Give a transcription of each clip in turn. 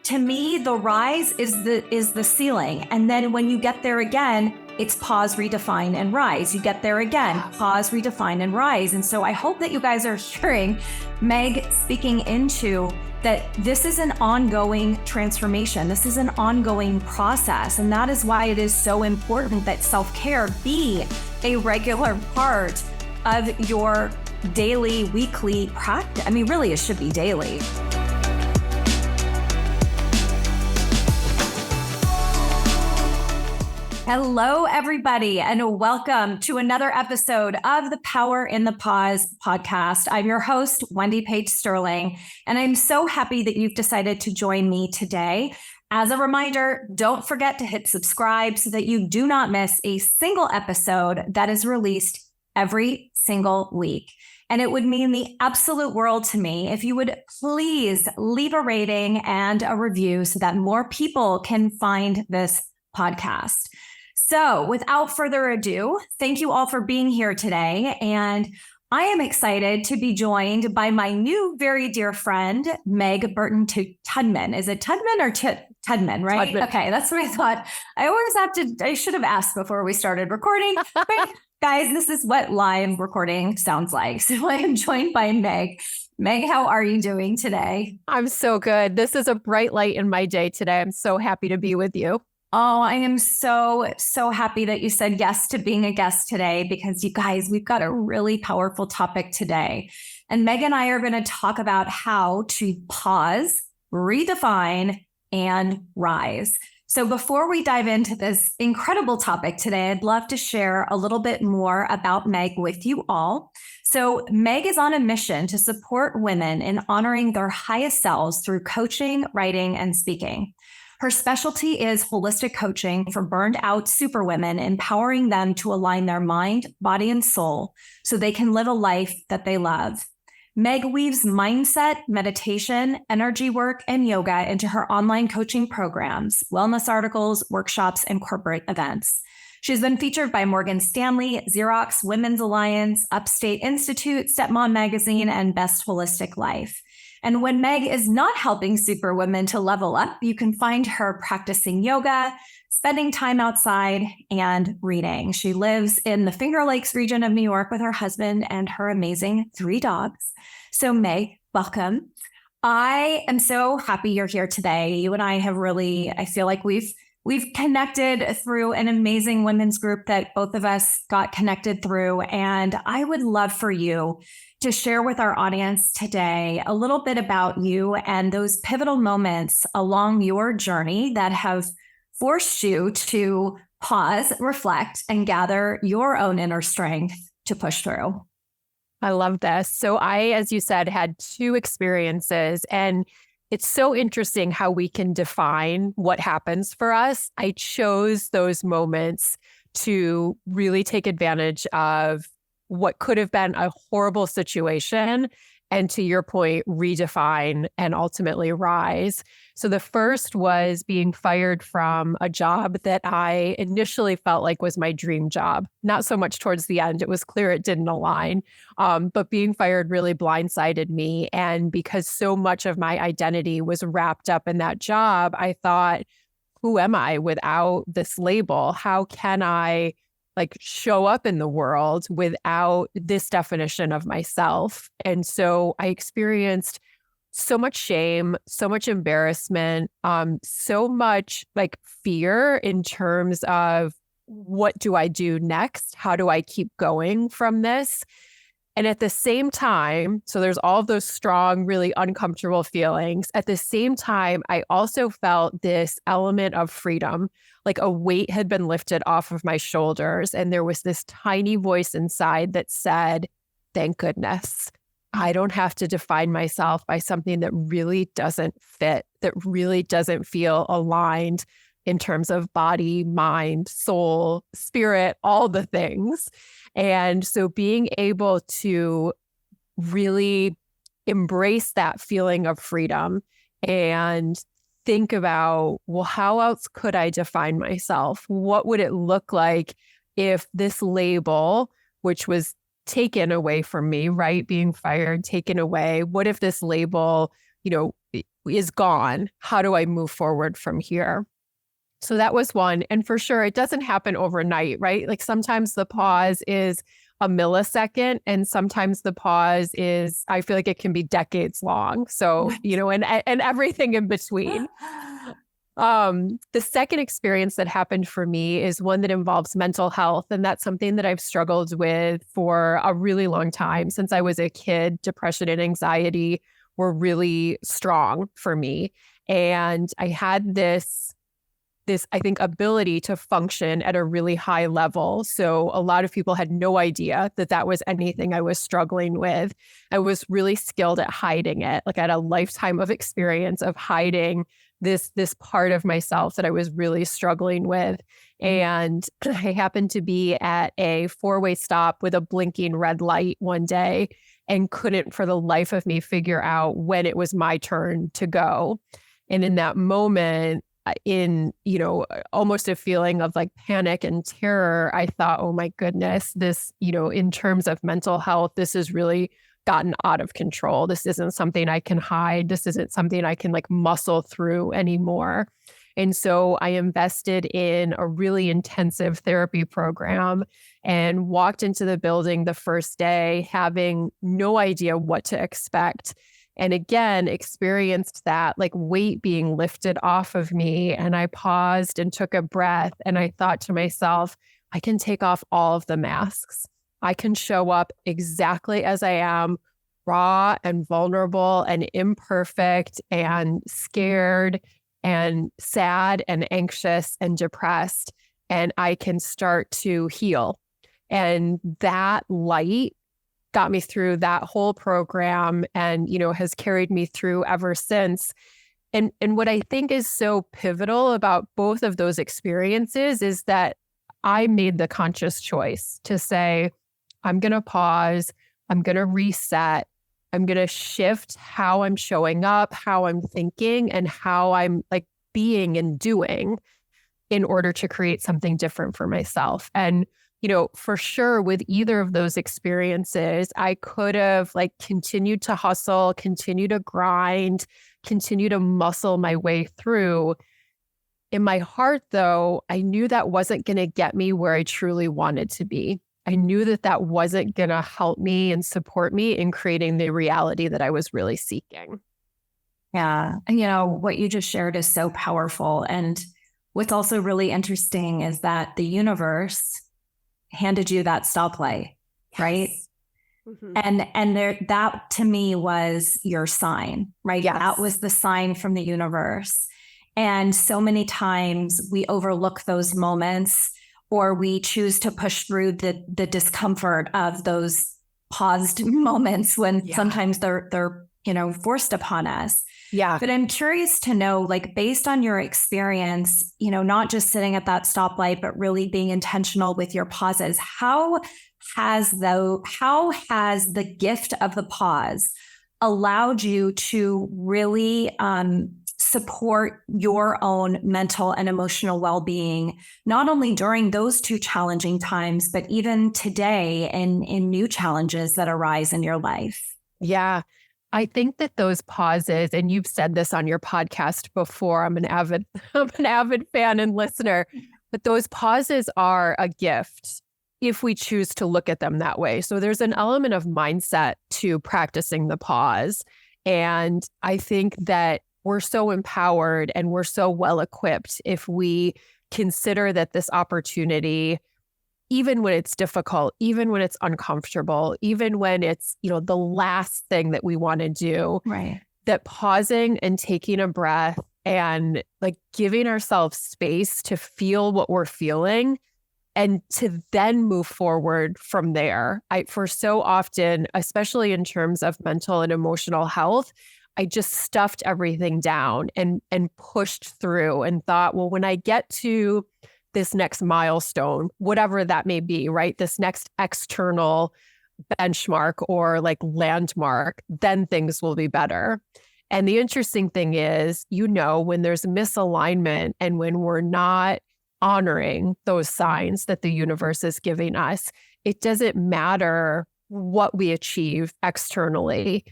To me, the rise is the ceiling. And then when you get there again, it's pause, redefine, and rise. You get there again, pause, redefine, and rise. And so I hope that you guys are hearing Meg speaking into that this is an ongoing transformation. This is an ongoing process. And that is why it is so important that self-care be a regular part of your daily, weekly practice. I mean, really, it should be daily. Hello, everybody, and welcome to another episode of the Power in the Pause podcast. I'm your host, Wendy Page Sterling, and I'm so happy that you've decided to join me today. As a reminder, don't forget to hit subscribe so that you do not miss a single episode that is released every single week. And it would mean the absolute world to me if you would please leave a rating and a review so that more people can find this podcast. So without further ado, thank you all for being here today. And I am excited to be joined by my new very dear friend, Meg Burton Tudman. Is it Tudman or Tudman, right? Tudman. Okay, that's what I thought. I should have asked before we started recording. But guys, this is what live recording sounds like. So I am joined by Meg. Meg, how are you doing today? I'm so good. This is a bright light in my day today. I'm so happy to be with you. Oh, I am so happy that you said yes to being a guest today, because you guys, we've got a really powerful topic today. And Meg and I are going to talk about how to pause, redefine, and rise. So before we dive into this incredible topic today, I'd love to share a little bit more about Meg with you all. So Meg is on a mission to support women in honoring their highest selves through coaching, writing, and speaking. Her specialty is holistic coaching for burned out superwomen, empowering them to align their mind, body, and soul so they can live a life that they love. Meg weaves mindset, meditation, energy work, and yoga into her online coaching programs, wellness articles, workshops, and corporate events. She's been featured by Morgan Stanley, Xerox, Women's Alliance, Upstate Institute, Stepmom Magazine, and Best Holistic Life. And when Meg is not helping superwomen to level up, you can find her practicing yoga, spending time outside, and reading. She lives in the Finger Lakes region of New York with her husband and her amazing 3 dogs. So Meg, welcome. I am so happy you're here today. You and I have really, I feel like we've connected through an amazing women's group that both of us got connected through. And I would love for you to share with our audience today a little bit about you and those pivotal moments along your journey that have forced you to pause, reflect, and gather your own inner strength to push through. I love this. So I, as you said, had 2 experiences, and it's so interesting how we can define what happens for us. I chose those moments to really take advantage of what could have been a horrible situation, and to your point, redefine and ultimately rise. So the first was being fired from a job that I initially felt like was my dream job. Not so much towards the end. It was clear it didn't align. But being fired really blindsided me. And because so much of my identity was wrapped up in that job, I thought, who am I without this label? How can I show up in the world without this definition of myself? And so I experienced so much shame, so much embarrassment, so much fear in terms of what do I do next? How do I keep going from this? And at the same time, so there's all of those strong, really uncomfortable feelings. At the same time, I also felt this element of freedom, like a weight had been lifted off of my shoulders. And there was this tiny voice inside that said, thank goodness, I don't have to define myself by something that really doesn't fit, that really doesn't feel aligned in terms of body, mind, soul, spirit, all the things. And so being able to really embrace that feeling of freedom and think about, well, how else could I define myself? What would it look like if this label, which was taken away from me, right? Being fired, taken away. What if this label, is gone. How do I move forward from here? So that was one. And for sure, it doesn't happen overnight, right? Like sometimes the pause is a millisecond, and sometimes the pause is, I feel like it can be decades long. So, and everything in between. The second experience that happened for me is one that involves mental health. And that's something that I've struggled with for a really long time. Since I was a kid, depression and anxiety were really strong for me. And I had this, I think, ability to function at a really high level. So a lot of people had no idea that that was anything I was struggling with. I was really skilled at hiding it. Like I had a lifetime of experience of hiding this part of myself that I was really struggling with. And I happened to be at a 4-way stop with a blinking red light one day and couldn't for the life of me figure out when it was my turn to go. And in that moment, in, almost a feeling of like panic and terror, I thought, oh my goodness, this, in terms of mental health, this has really gotten out of control. This isn't something I can hide. This isn't something I can like muscle through anymore. And so I invested in a really intensive therapy program and walked into the building the first day having no idea what to expect. And again, experienced that like weight being lifted off of me. And I paused and took a breath. And I thought to myself, I can take off all of the masks. I can show up exactly as I am, raw and vulnerable and imperfect and scared and sad and anxious and depressed. And I can start to heal. And that light got me through that whole program and, has carried me through ever since. And what I think is so pivotal about both of those experiences is that I made the conscious choice to say, I'm going to pause, I'm going to reset, I'm going to shift how I'm showing up, how I'm thinking, and how I'm like being and doing in order to create something different for myself. And for sure, with either of those experiences, I could have like continued to hustle, continue to grind, continue to muscle my way through. In my heart, though, I knew that wasn't going to get me where I truly wanted to be. I knew that that wasn't going to help me and support me in creating the reality that I was really seeking. Yeah. And what you just shared is so powerful. And what's also really interesting is that the universe handed you that stoplight, right? Yes. Mm-hmm. And that to me was your sign, right? Yes. That was the sign from the universe. And so many times we overlook those moments, or we choose to push through the discomfort of those paused moments when sometimes they're forced upon us. Yeah. But I'm curious to know, like, based on your experience, not just sitting at that stoplight, but really being intentional with your pauses, how has the gift of the pause allowed you to really support your own mental and emotional well-being, not only during those two challenging times, but even today in new challenges that arise in your life? Yeah. I think that those pauses, and you've said this on your podcast before, I'm an avid fan and listener, but those pauses are a gift if we choose to look at them that way. So there's an element of mindset to practicing the pause. And I think that we're so empowered and we're so well equipped if we consider that this opportunity, even when it's difficult, even when it's uncomfortable, even when it's, the last thing that we want to do, right? That pausing and taking a breath and like giving ourselves space to feel what we're feeling and to then move forward from there. For so often, especially in terms of mental and emotional health, I just stuffed everything down and pushed through and thought, well, when I get to this next milestone, whatever that may be, right? This next external benchmark or like landmark, then things will be better. And the interesting thing is, when there's misalignment and when we're not honoring those signs that the universe is giving us, it doesn't matter what we achieve externally.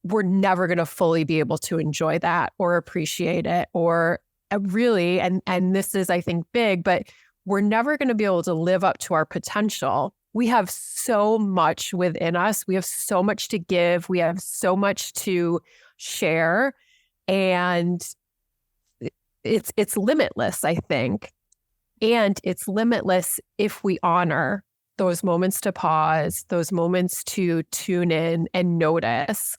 we're never going to fully be able to enjoy that or appreciate it or really, and this is, I think, big, but we're never going to be able to live up to our potential. We have so much within us. We have so much to give. We have so much to share. And it's limitless, I think. And it's limitless if we honor those moments to pause, those moments to tune in and notice,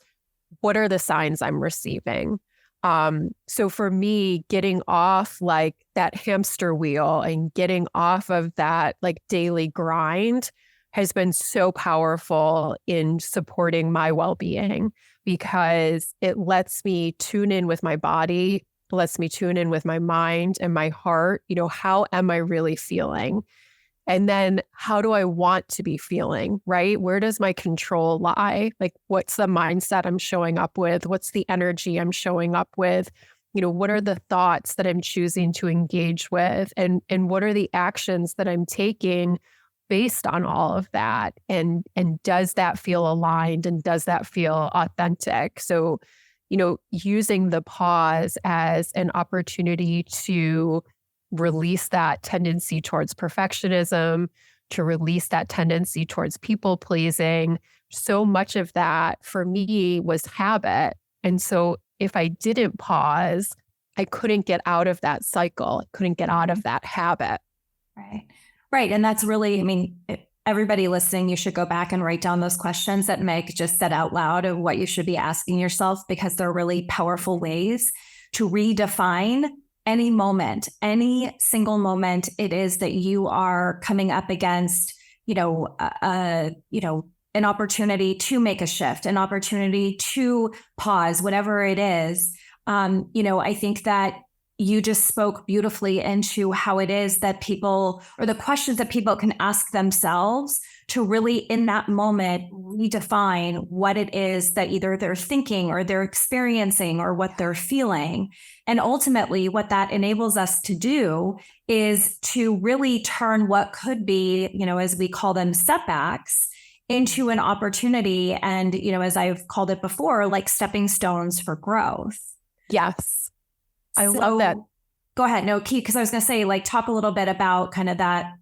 what are the signs I'm receiving? So for me, getting off like that hamster wheel and getting off of that like daily grind has been so powerful in supporting my well-being, because it lets me tune in with my body, lets me tune in with my mind and my heart. How am I really feeling? And then how do I want to be feeling, right? Where does my control lie? Like, what's the mindset I'm showing up with? What's the energy I'm showing up with? What are the thoughts that I'm choosing to engage with? And what are the actions that I'm taking based on all of that? And does that feel aligned? And does that feel authentic? So, using the pause as an opportunity to release that tendency towards perfectionism, to release that tendency towards people pleasing. So much of that for me was habit. And so if I didn't pause, I couldn't get out of that cycle. I couldn't get out of that habit. Right. Right. And that's really, everybody listening, you should go back and write down those questions that Meg just said out loud of what you should be asking yourself, because they're really powerful ways to redefine any moment, any single moment it is that you are coming up against, an opportunity to make a shift, an opportunity to pause, whatever it is. I think that you just spoke beautifully into how it is that people, or the questions that people can ask themselves to really in that moment redefine what it is that either they're thinking or they're experiencing or what they're feeling. And ultimately what that enables us to do is to really turn what could be, as we call them, setbacks, into an opportunity. And, as I've called it before, like stepping stones for growth. Yes. I love that. Go ahead. No, Keith, because I was going to say, talk a little bit about kind of that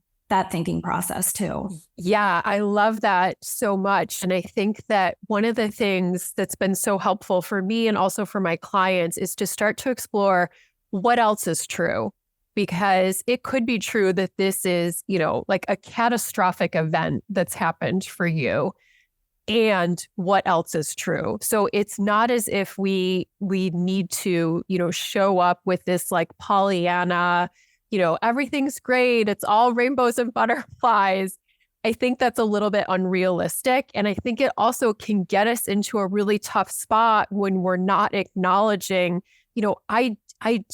thinking process too. Yeah, I love that so much. And I think that one of the things that's been so helpful for me and also for my clients is to start to explore what else is true. Because it could be true that this is, like a catastrophic event that's happened for you. And what else is true? So it's not as if we need to, show up with this like Pollyanna, everything's great, it's all rainbows and butterflies. I think that's a little bit unrealistic. And I think it also can get us into a really tough spot when we're not acknowledging, I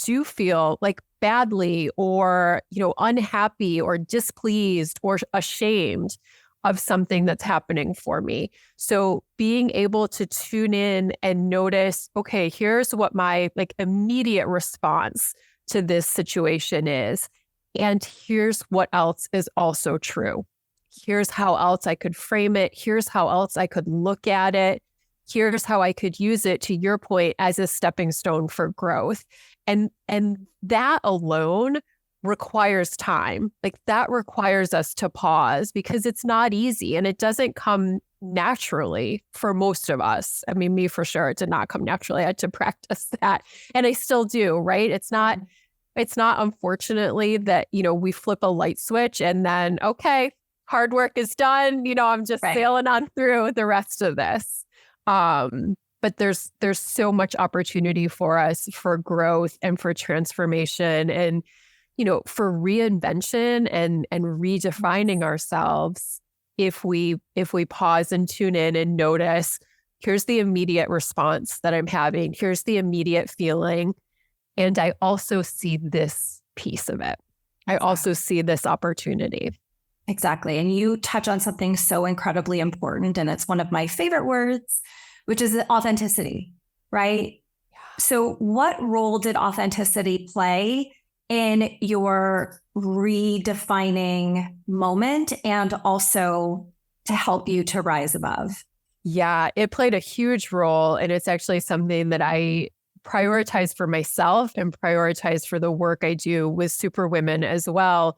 do feel like badly or, unhappy or displeased or ashamed of something that's happening for me. So being able to tune in and notice, okay, here's what my immediate response to this situation is. And here's what else is also true. Here's how else I could frame it. Here's how else I could look at it. Here's how I could use it, to your point, as a stepping stone for growth. And that alone requires time. That requires us to pause, because it's not easy and it doesn't come naturally for most of us. Me for sure, it did not come naturally. I had to practice that, and I still do, right? It's not unfortunately that, we flip a light switch and then, okay, hard work is done. I'm just sailing on through the rest of this. But there's so much opportunity for us for growth and for transformation and, for reinvention and redefining ourselves. If we pause and tune in and notice, here's the immediate response that I'm having. Here's the immediate feeling. And I also see this piece of it. I also see this opportunity. Exactly. And you touch on something so incredibly important, and it's one of my favorite words, which is authenticity, right? Yeah. So what role did authenticity play in your redefining moment and also to help you to rise above? Yeah, it played a huge role. And it's actually something that I prioritize for myself and prioritize for the work I do with superwomen as well.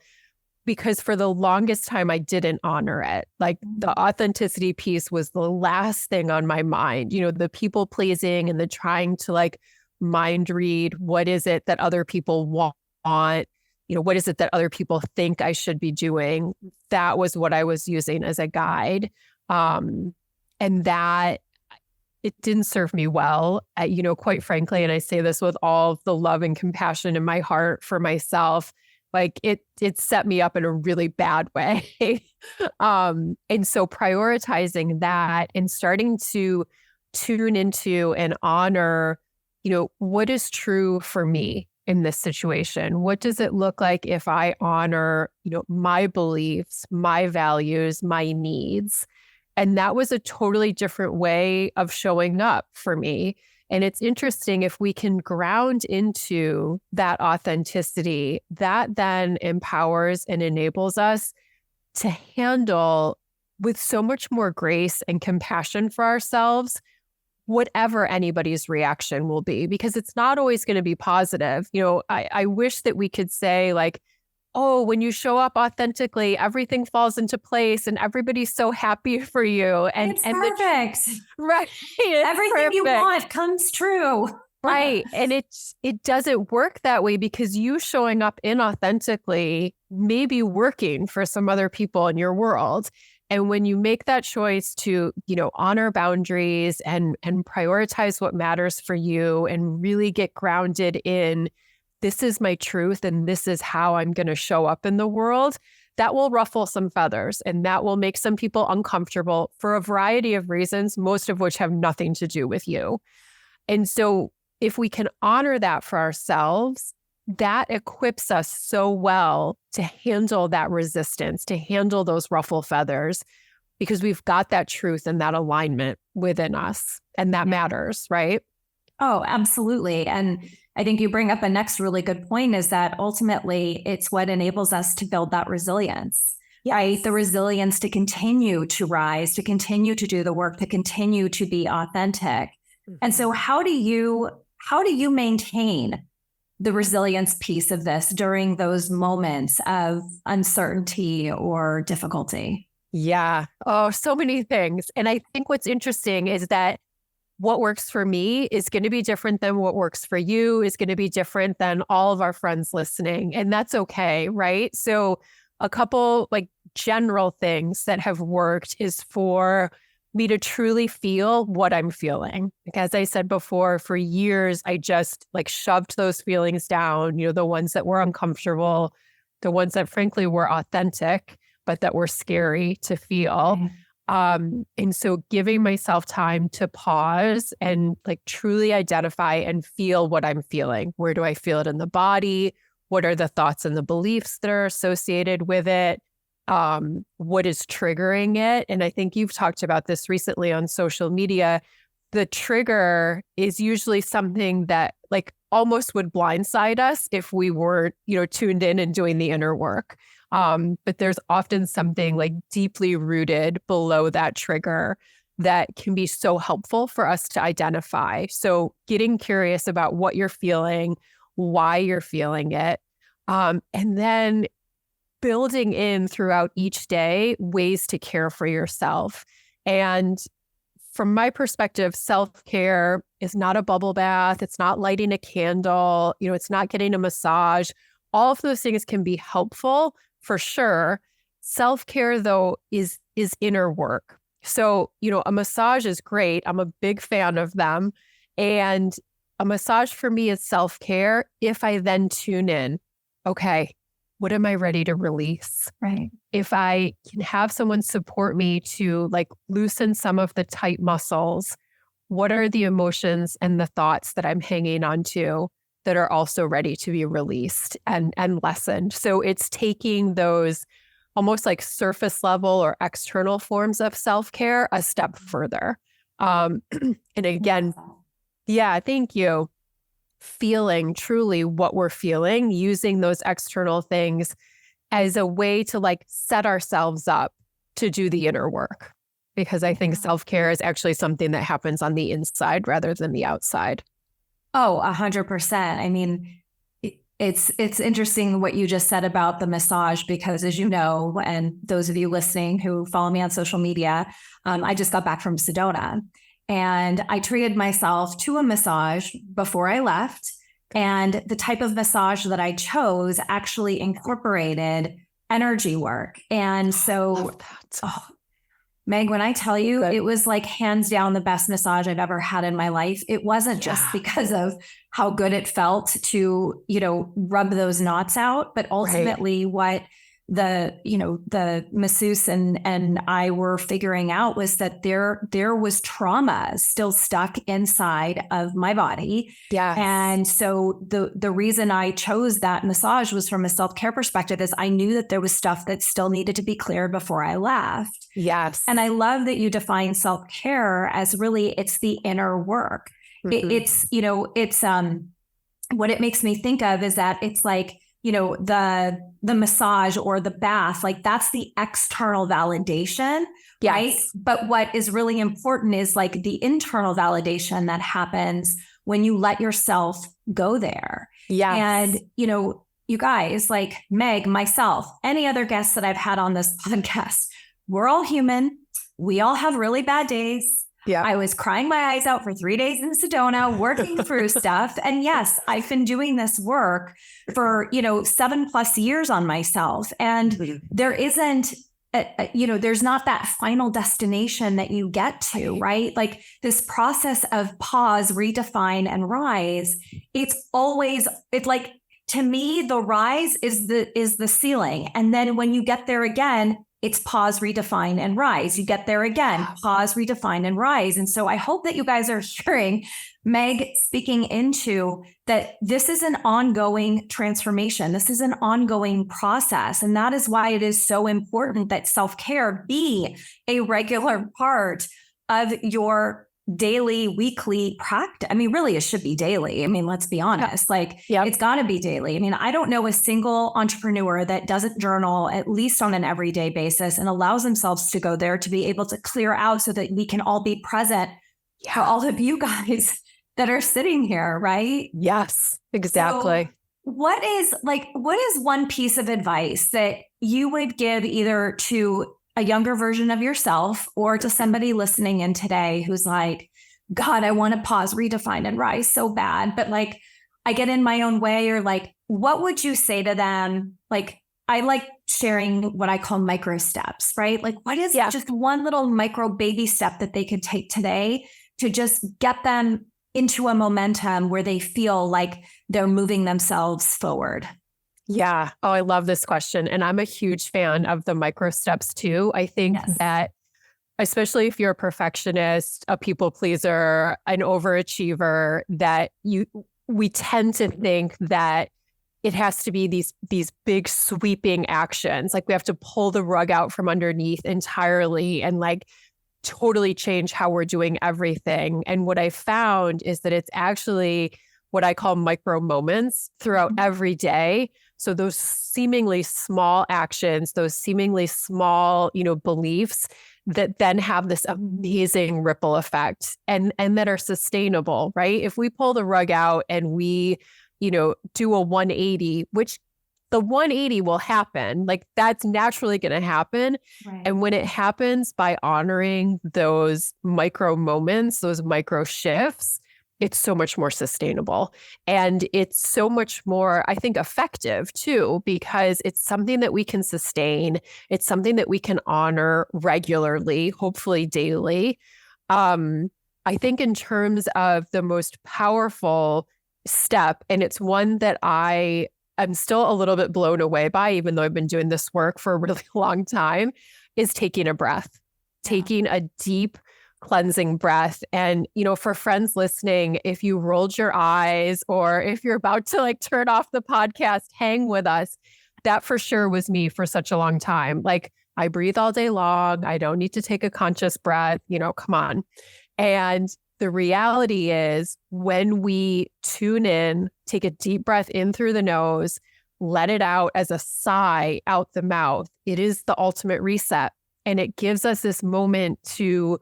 Because for the longest time, I didn't honor it. Like the authenticity piece was the last thing on my mind, the people pleasing and the trying to like mind read. What is it that other people want? What is it that other people think I should be doing? That was what I was using as a guide. And that it didn't serve me well, quite frankly. And I say this with all the love and compassion in my heart for myself. Like it set me up in a really bad way. And so prioritizing that and starting to tune into and honor, what is true for me in this situation? What does it look like if I honor, my beliefs, my values, my needs? And that was a totally different way of showing up for me. And it's interesting if we can ground into that authenticity, that then empowers and enables us to handle with so much more grace and compassion for ourselves, whatever anybody's reaction will be, because it's not always going to be positive. I wish that we could say like, oh, when you show up authentically, everything falls into place and everybody's so happy for you. And it's perfect. Right. Everything you want comes true. Right. And it doesn't work that way, because you showing up inauthentically may be working for some other people in your world. And when you make that choice to, honor boundaries and prioritize what matters for you and really get grounded in, this is my truth and this is how I'm going to show up in the world, that will ruffle some feathers and that will make some people uncomfortable for a variety of reasons, most of which have nothing to do with you. And so if we can honor that for ourselves, that equips us so well to handle that resistance, to handle those ruffle feathers, because we've got that truth and that alignment within us. And that matters, right? Oh, absolutely. And I think you bring up a next really good point, is that ultimately it's what enables us to build that resilience, right? The resilience to continue to rise, to continue to do the work, to continue to be authentic. And so how do you maintain the resilience piece of this during those moments of uncertainty or difficulty? Yeah. Oh, so many things. And I think what's interesting is that what works for me is going to be different than what works for you, is going to be different than all of our friends listening. And that's okay, right? So a couple like general things that have worked is for me to truly feel what I'm feeling. Like, as I said before, for years, I just like shoved those feelings down, the ones that were uncomfortable, the ones that frankly were authentic, but that were scary to feel. And so giving myself time to pause and like truly identify and feel what I'm feeling. Where do I feel it in the body? What are the thoughts and the beliefs that are associated with it? What is triggering it? And I think you've talked about this recently on social media. The trigger is usually something that like almost would blindside us if we weren't, tuned in and doing the inner work. But there's often something like deeply rooted below that trigger that can be so helpful for us to identify. So getting curious about what you're feeling, why you're feeling it, and then building in throughout each day ways to care for yourself. And from my perspective, self-care is not a bubble bath. It's not lighting a candle. It's not getting a massage. All of those things can be helpful for sure. Self-care, though, is inner work. So, a massage is great. I'm a big fan of them. And a massage for me is self-care if I then tune in. Okay, what am I ready to release? Right. If I can have someone support me to like loosen some of the tight muscles, what are the emotions and the thoughts that I'm hanging on to that are also ready to be released and lessened? So it's taking those almost like surface level or external forms of self-care a step further. And again, yeah, thank you. Feeling truly what we're feeling, using those external things as a way to like set ourselves up to do the inner work. because I think self-care is actually something that happens on the inside rather than the outside. Oh, 100%. I mean, it's interesting what you just said about the massage, because as you know, and those of you listening who follow me on social media, I just got back from Sedona and I treated myself to a massage before I left. And the type of massage that I chose actually incorporated energy work. And so, Meg, when I tell you, it was like hands down the best massage I've ever had in my life. It wasn't just because of how good it felt to, rub those knots out, but ultimately what the masseuse and I were figuring out was that there was trauma still stuck inside of my body. Yeah. And so the reason I chose that massage was from a self-care perspective, is I knew that there was stuff that still needed to be cleared before I left. Yes. And I love that you define self-care as really, it's the inner work. Mm-hmm. It's what it makes me think of is that it's like, the massage or the bath, like that's the external validation, right? But what is really important is like the internal validation that happens when you let yourself go there. Yeah. And, you guys, like Meg, myself, any other guests that I've had on this podcast, we're all human. We all have really bad days. Yeah. I was crying my eyes out for 3 days in Sedona, working through stuff. And yes, I've been doing this work for, 7+ years on myself. And there isn't, there's not that final destination that you get to, right? Like this process of pause, redefine, and rise. It's like, to me, the rise is the ceiling. And then when you get there again, it's pause, redefine, and rise. You get there again, pause, redefine, and rise. And so I hope that you guys are hearing Meg speaking into that this is an ongoing transformation. This is an ongoing process. And that is why it is so important that self-care be a regular part of your daily, weekly practice. I mean, really, it should be daily. I mean, let's be honest. It's got to be daily. I mean, I don't know a single entrepreneur that doesn't journal at least on an everyday basis and allows themselves to go there to be able to clear out so that we can all be present for all of you guys that are sitting here, right? Yes, exactly. So what is one piece of advice that you would give either to a younger version of yourself or to somebody listening in today who's like, God, I want to pause, redefine, and rise so bad, but like I get in my own way? Or like, what would you say to them? Like, I like sharing what I call micro steps, right? Like what is just one little micro baby step that they could take today to just get them into a momentum where they feel like they're moving themselves forward? Yeah. Oh, I love this question. And I'm a huge fan of the micro steps too. I think that especially if you're a perfectionist, a people pleaser, an overachiever, that we tend to think that it has to be these big sweeping actions. Like we have to pull the rug out from underneath entirely and like totally change how we're doing everything. And what I found is that it's actually what I call micro moments throughout every day. So those seemingly small actions, those seemingly small, beliefs that then have this amazing ripple effect and that are sustainable, right? If we pull the rug out and we, do a 180, which the 180 will happen, like that's naturally going to happen. Right. And when it happens by honoring those micro moments, those micro shifts, it's so much more sustainable. And it's so much more, I think, effective too, because it's something that we can sustain. It's something that we can honor regularly, hopefully daily. I think in terms of the most powerful step, and it's one that I'm still a little bit blown away by, even though I've been doing this work for a really long time, is taking a breath, taking a deep cleansing breath. And, for friends listening, if you rolled your eyes or if you're about to like turn off the podcast, hang with us. That for sure was me for such a long time. Like I breathe all day long. I don't need to take a conscious breath, come on. And the reality is when we tune in, take a deep breath in through the nose, let it out as a sigh out the mouth, it is the ultimate reset. And it gives us this moment to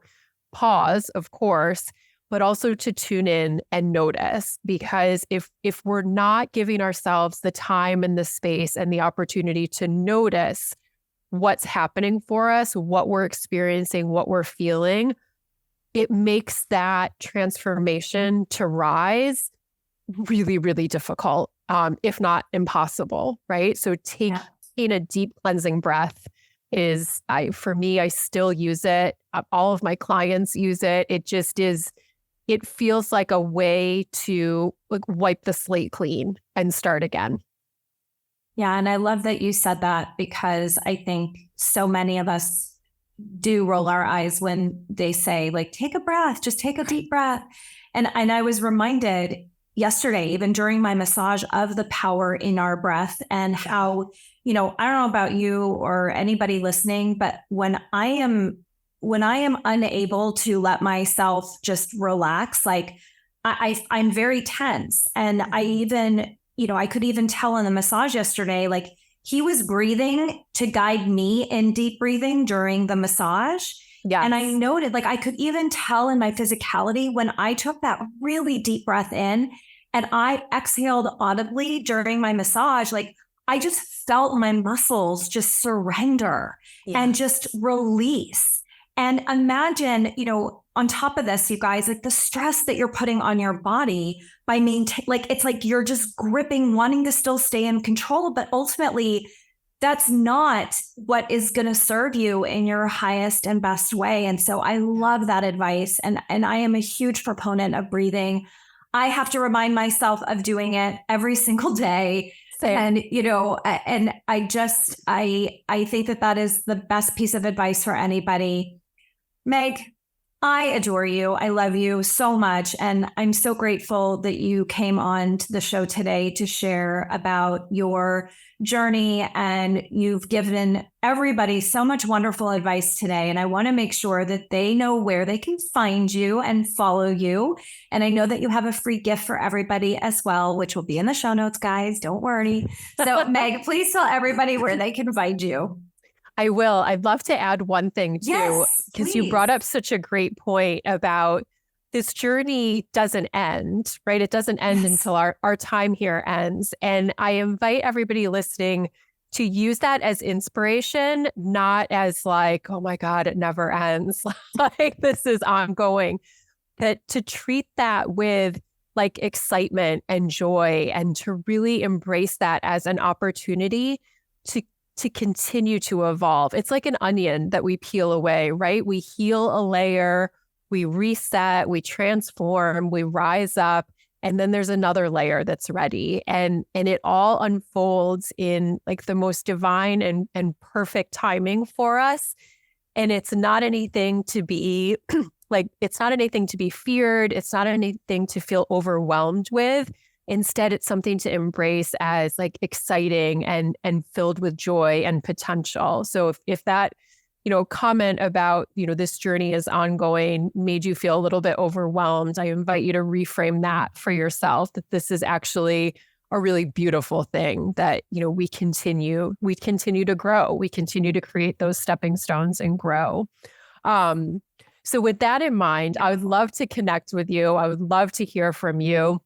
pause, of course, but also to tune in and notice. Because if we're not giving ourselves the time and the space and the opportunity to notice what's happening for us, what we're experiencing, what we're feeling, it makes that transformation to rise really, really difficult, if not impossible, right? So taking a deep cleansing breath is, for me, I still use it. All of my clients use it. It just is, it feels like a way to like wipe the slate clean and start again. Yeah. And I love that you said that, because I think so many of us do roll our eyes when they say, like, take a breath, just take a deep breath. And I was reminded yesterday, even during my massage, of the power in our breath, and how, I don't know about you or anybody listening, but when I am unable to let myself just relax, like I'm very tense. And I even, I could even tell in the massage yesterday, like, he was breathing to guide me in deep breathing during the massage. Yes. And I noted, like, I could even tell in my physicality when I took that really deep breath in and I exhaled audibly during my massage, like, I just felt my muscles just surrender and just release. And imagine, on top of this, you guys, like the stress that you're putting on your body by like, it's like you're just gripping, wanting to still stay in control, but ultimately that's not what is going to serve you in your highest and best way. And so I love that advice. And I am a huge proponent of breathing. I have to remind myself of doing it every single day. Same. And, and I think that is the best piece of advice for anybody. Meg, I adore you. I love you so much. And I'm so grateful that you came on to the show today to share about your journey. And you've given everybody so much wonderful advice today. And I want to make sure that they know where they can find you and follow you. And I know that you have a free gift for everybody as well, which will be in the show notes, guys. Don't worry. So Meg, please tell everybody where they can find you. I will. I'd love to add one thing too, because you brought up such a great point about this journey doesn't end, right? It doesn't end until our time here ends. And I invite everybody listening to use that as inspiration, not as like, oh my God, it never ends. Like this is ongoing. That to treat that with like excitement and joy, and to really embrace that as an opportunity to continue to evolve. It's like an onion that we peel away, right? We heal a layer, we reset, we transform, we rise up, and then there's another layer that's ready. And it all unfolds in like the most divine and perfect timing for us. And it's not anything to be like, it's not anything to be feared. It's not anything to feel overwhelmed with. Instead, it's something to embrace as like exciting and filled with joy and potential. So if that, comment about, this journey is ongoing made you feel a little bit overwhelmed, I invite you to reframe that for yourself, that this is actually a really beautiful thing, that, we continue to grow. We continue to create those stepping stones and grow. So with that in mind, I would love to connect with you. I would love to hear from you.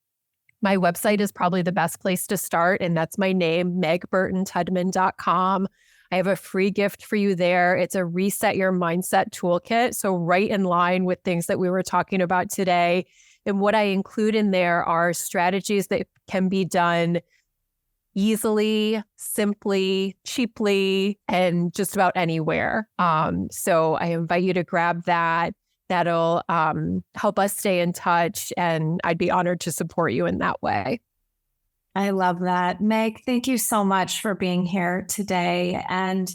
My website is probably the best place to start, and that's my name, megburtontudman.com. I have a free gift for you there. It's a Reset Your Mindset toolkit. So right in line with things that we were talking about today. And what I include in there are strategies that can be done easily, simply, cheaply, and just about anywhere. So I invite you to grab that. That'll help us stay in touch, and I'd be honored to support you in that way. I love that. Meg, thank you so much for being here today. And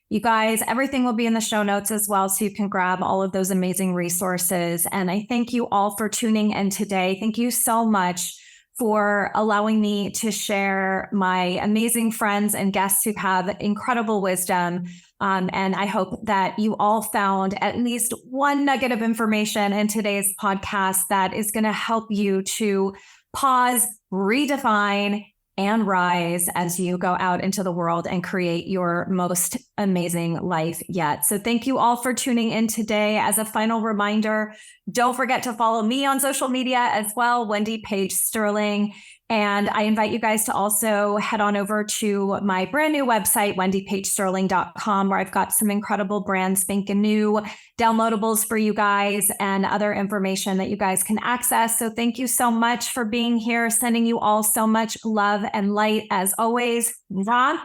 you guys, everything will be in the show notes as well, so you can grab all of those amazing resources. And I thank you all for tuning in today. Thank you so much for allowing me to share my amazing friends and guests who have incredible wisdom. And I hope that you all found at least one nugget of information in today's podcast that is going to help you to pause, redefine, and rise as you go out into the world and create your most amazing life yet. So thank you all for tuning in today. As a final reminder, don't forget to follow me on social media as well, Wendy Page Sterling. And I invite you guys to also head on over to my brand new website, wendypagesterling.com, where I've got some incredible brand spanking new downloadables for you guys and other information that you guys can access. So thank you so much for being here, sending you all so much love and light as always. Bye,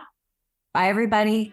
everybody.